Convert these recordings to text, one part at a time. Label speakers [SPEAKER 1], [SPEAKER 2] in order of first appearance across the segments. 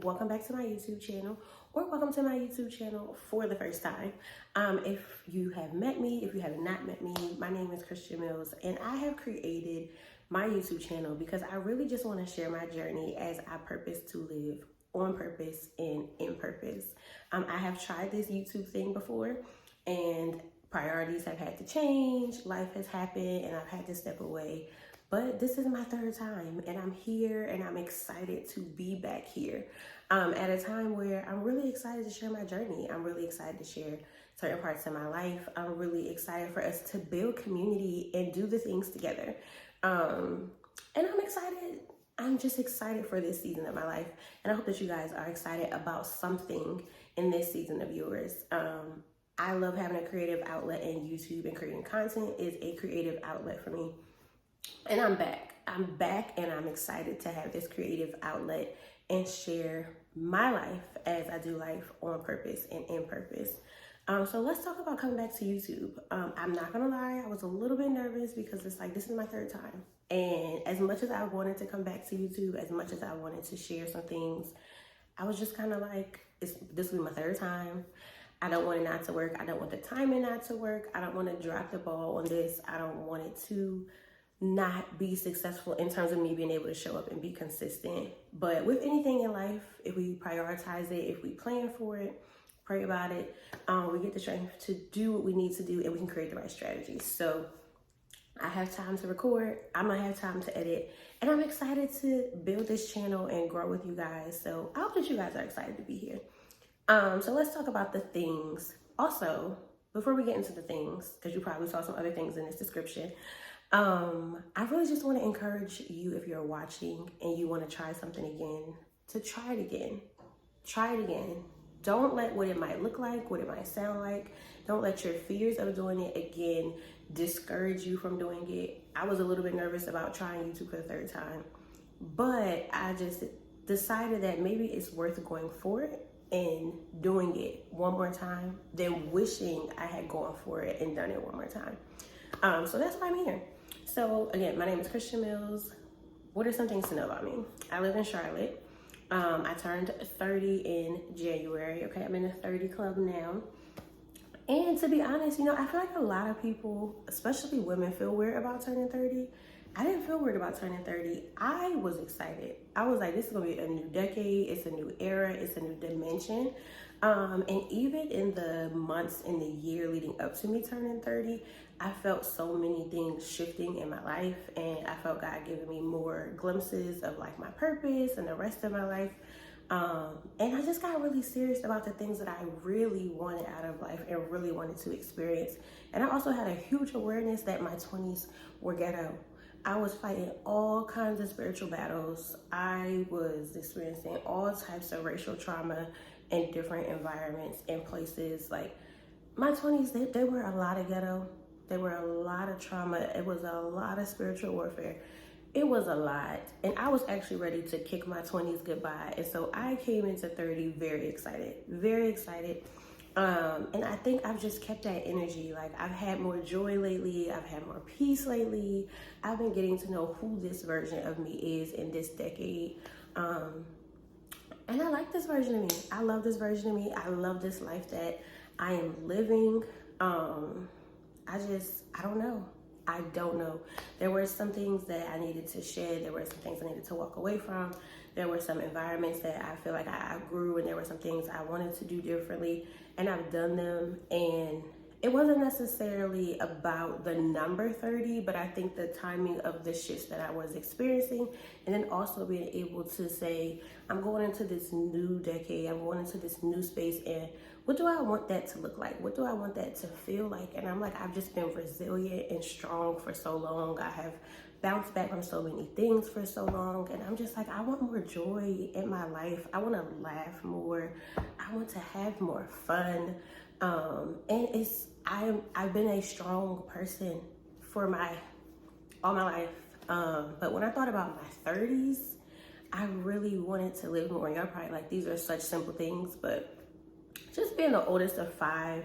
[SPEAKER 1] welcome back to my YouTube channel, or welcome to my YouTube channel for the first time. If you have met me, if you have not met me, my name is Christian Mills, and I have created my YouTube channel because I really just want to share my journey as I purpose to live on purpose and in purpose. I have tried this YouTube thing before, and priorities have had to change, life has happened, and I've had to step away. But this is my third time, and I'm here, and I'm excited to be back here at a time where I'm really excited to share my journey. I'm really excited to share certain parts of my life. I'm really excited for us to build community and do the things together. And I'm excited. I'm just excited for this season of my life, and I hope that you guys are excited about something in this season of yours. I love having a creative outlet, and YouTube and creating content is a creative outlet for me. And I'm back, and I'm excited to have this creative outlet and share my life as I do life on purpose and in purpose. So let's talk about coming back to YouTube. I'm not gonna lie, I was a little bit nervous because it's like, this is my third time. And as much as I wanted to come back to YouTube, as much as I wanted to share some things, I was just kind of like, this will be my third time. I don't want it not to work. I don't want the timing not to work. I don't want to drop the ball on this. I don't want it to not be successful in terms of me being able to show up and be consistent. But with anything in life, if we prioritize it, if we plan for it, pray about it, we get the strength to do what we need to do, and we can create the right strategies. So I have time to record, I'm gonna have time to edit, and I'm excited to build this channel and grow with you guys. So I hope that you guys are excited to be here. So let's talk about the things. Also, before we get into the things, because you probably saw some other things in this description, I really just want to encourage you, if you're watching and you want to try something again, to try it again. Try it again. Don't let what it might look like, what it might sound like, don't let your fears of doing it again discourage you from doing it. I was a little bit nervous about trying YouTube for the third time, but I just decided that maybe it's worth going for it and doing it one more time than wishing I had gone for it and done it one more time. So that's why I'm here. So again, my name is Christian Mills. What are some things to know about me? I live in Charlotte. I turned 30 in January. Okay, I'm in the 30 club now. And to be honest, I feel like a lot of people, especially women, feel weird about turning 30. I didn't feel weird about turning 30. I was excited. I was like, this is gonna be a new decade. It's a new era. It's a new dimension. And even in the months in the year leading up to me turning 30, I felt so many things shifting in my life, and I felt God giving me more glimpses of like my purpose and the rest of my life. And I just got really serious about the things that I really wanted out of life and really wanted to experience. And I also had a huge awareness that my 20s were ghetto. I was fighting all kinds of spiritual battles. I was experiencing all types of racial trauma in different environments and places. Like my 20s, they were a lot of ghetto. There were a lot of trauma. It was a lot of spiritual warfare. It was a lot. And I was actually ready to kick my 20s goodbye. And so I came into 30 very excited, very excited. And I think I've just kept that energy. Like I've had more joy lately. I've had more peace lately. I've been getting to know who this version of me is in this decade. And I like this version of me. I love this version of me. I love this life that I am living. I don't know. There were some things that I needed to shed. There were some things I needed to walk away from. There were some environments that I feel like I outgrew, and there were some things I wanted to do differently, and I've done them. And it wasn't necessarily about the number 30, but I think the timing of the shifts that I was experiencing, and then also being able to say, I'm going into this new decade, I'm going into this new space, and what do I want that to look like? What do I want that to feel like? And I'm like, I've just been resilient and strong for so long. I have bounced back from so many things for so long, and I'm just like, I want more joy in my life. I want to laugh more. I want to have more fun. And I've been a strong person for all my life. But when I thought about my 30s, I really wanted to live more. Y'all probably like, these are such simple things, but just being the oldest of 5,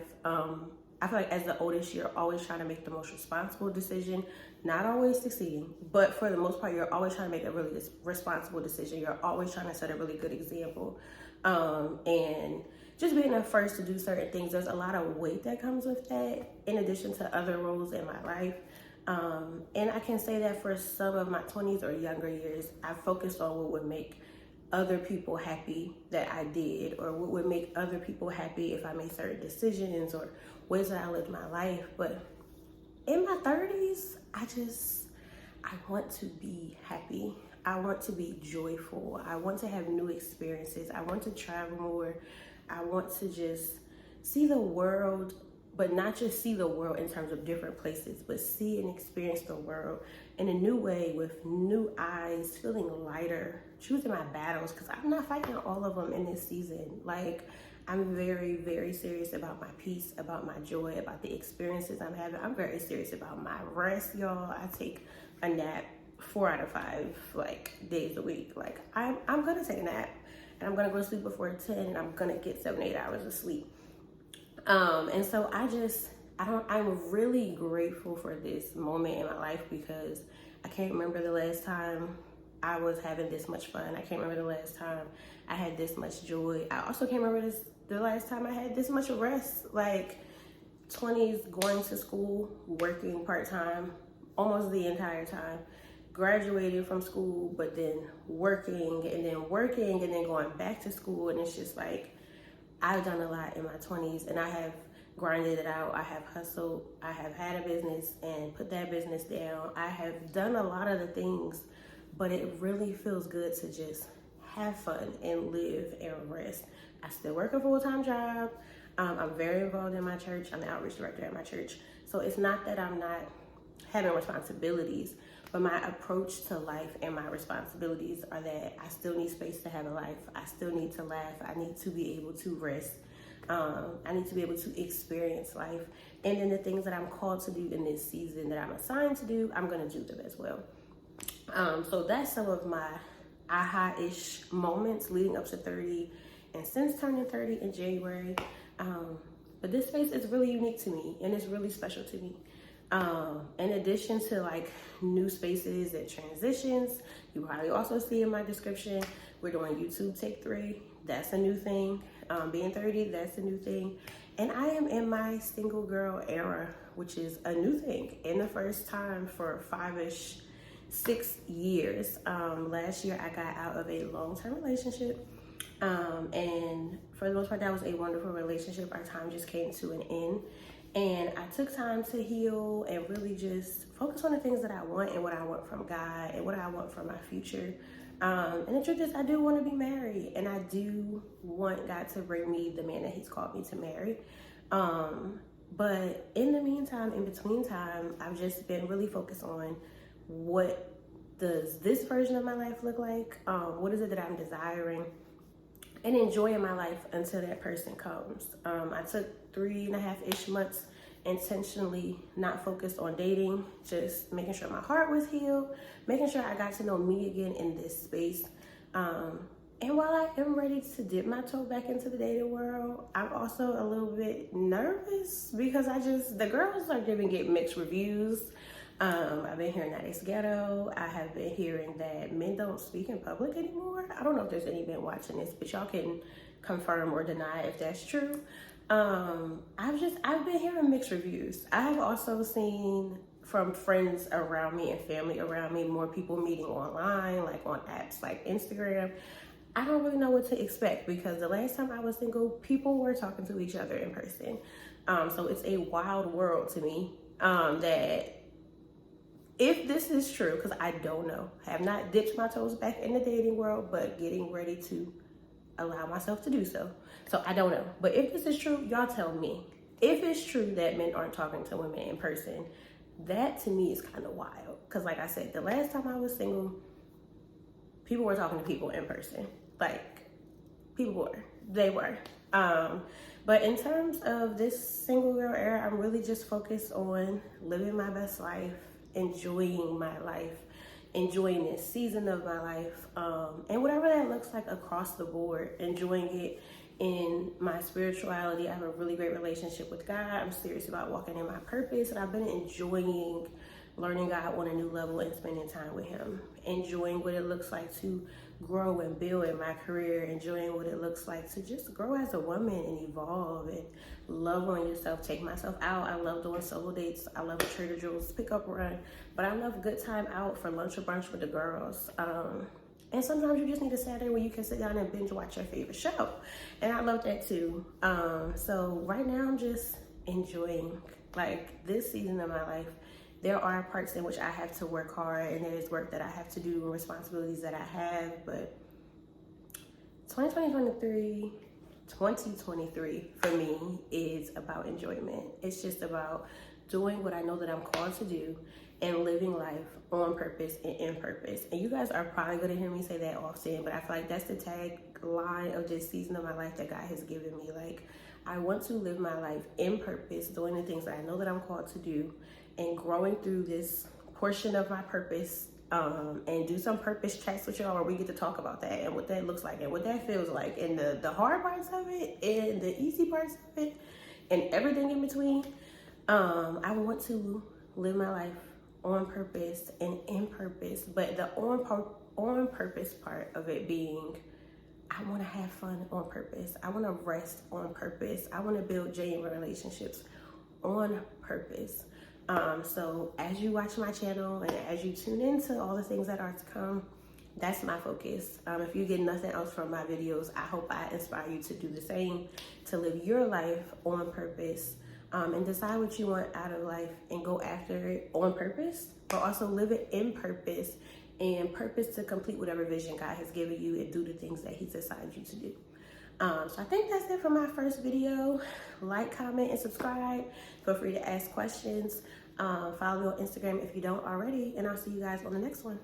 [SPEAKER 1] I feel like as the oldest, you're always trying to make the most responsible decision, not always succeeding, but for the most part, you're always trying to make a really responsible decision. You're always trying to set a really good example. And just being the first to do certain things, there's a lot of weight that comes with that, in addition to other roles in my life. And I can say that for some of my 20s or younger years, I focused on what would make other people happy that I did, or what would make other people happy if I made certain decisions or ways that I lived my life. But in my 30s, I want to be happy. I want to be joyful. I want to have new experiences. I want to travel more. I want to just see the world, but not just see the world in terms of different places, but see and experience the world in a new way with new eyes, feeling lighter, choosing my battles, because I'm not fighting all of them in this season. Like, I'm very, very serious about my peace, about my joy, about the experiences I'm having. I'm very serious about my rest, y'all. I take a nap 4 out of 5 days a week. Like, I'm gonna take a nap, and I'm gonna go to sleep before 10, and I'm gonna get 7 to 8 hours of sleep. And so I'm really grateful for this moment in my life, because I can't remember the last time I was having this much fun. I can't remember the last time I had this much joy. I also can't remember the last time I had this much rest. Like, 20s, going to school, working part-time almost the entire time, graduating from school, but then working and then going back to school. And it's just like, I've done a lot in my 20s, and I have grinded it out. I have hustled. I have had a business and put that business down. I have done a lot of the things, but it really feels good to just have fun and live and rest. I still work a full-time job. I'm very involved in my church. I'm the outreach director at my church. So it's not that I'm not having responsibilities, but my approach to life and my responsibilities are that I still need space to have a life. I still need to laugh. I need to be able to rest. I need to be able to experience life. And then the things that I'm called to do in this season that I'm assigned to do, I'm going to do them as well. So that's some of my aha-ish moments leading up to 30 and since turning 30 in January. But this space is really unique to me, and it's really special to me. In addition to like new spaces and transitions, you probably also see in my description, we're doing YouTube Take 3. That's a new thing. Being 30, that's a new thing. And I am in my single girl era, which is a new thing, and the first time for 6 years. Last year I got out of a long-term relationship. And for the most part, that was a wonderful relationship. Our time just came to an end. And I took time to heal and really just focus on the things that I want and what I want from God and what I want for my future. And the truth is, I do want to be married, and I do want God to bring me the man that He's called me to marry. But in the meantime, in between time, I've just been really focused on what does this version of my life look like? What is it that I'm desiring? And enjoying my life until that person comes. I took 3.5-ish months intentionally not focused on dating, just making sure my heart was healed, making sure I got to know me again in this space. And while I am ready to dip my toe back into the dating world, I'm also a little bit nervous because the girls are getting mixed reviews. I've been hearing that it's ghetto. I have been hearing that men don't speak in public anymore. I don't know if there's any men watching this, but y'all can confirm or deny if that's true. I've been hearing mixed reviews. I have also seen from friends around me and family around me, more people meeting online, like on apps like Instagram. I don't really know what to expect because the last time I was single, people were talking to each other in person. So it's a wild world to me, that if this is true, because I don't know, I have not dipped my toes back in the dating world, but getting ready to allow myself to do so. So I don't know. But if this is true, y'all tell me. If it's true that men aren't talking to women in person, that to me is kind of wild. Because like I said, the last time I was single, people were talking to people in person. Like, they were. But in terms of this single girl era, I'm really just focused on living my best life, enjoying my life, enjoying this season of my life, and whatever that looks like across the board, enjoying it in my spirituality. I have a really great relationship with God. I'm serious about walking in my purpose, and I've been enjoying learning God on a new level and spending time with him, enjoying what it looks like to grow and build in my career, enjoying what it looks like to just grow as a woman and evolve and love on yourself, take myself out. I love doing solo dates. I love a Trader Joe's pickup run, but I love good time out for lunch or brunch with the girls. And sometimes you just need a Saturday where you can sit down and binge watch your favorite show. And I love that too. So right now I'm just enjoying like this season of my life. There are parts in which I have to work hard, and there is work that I have to do and responsibilities that I have, but 2023 for me is about enjoyment. It's just about doing what I know that I'm called to do and living life on purpose and in purpose. And you guys are probably going to hear me say that often, but I feel like that's the tagline of this season of my life that God has given me. Like, I want to live my life in purpose, doing the things that I know that I'm called to do, and growing through this portion of my purpose, and do some purpose checks with y'all where we get to talk about that and what that looks like and what that feels like, and the hard parts of it and the easy parts of it and everything in between. I want to live my life on purpose and in purpose, but the on purpose part of it being, I want to have fun on purpose. I want to rest on purpose. I want to build genuine relationships on purpose. So as you watch my channel and as you tune into all the things that are to come, that's my focus. If you get nothing else from my videos, I hope I inspire you to do the same, to live your life on purpose, and decide what you want out of life and go after it on purpose, but also live it in purpose and purpose to complete whatever vision God has given you and do the things that he's assigned you to do. So I think that's it for my first video. Like, comment, and subscribe. Feel free to ask questions. Follow me on Instagram if you don't already, and I'll see you guys on the next one.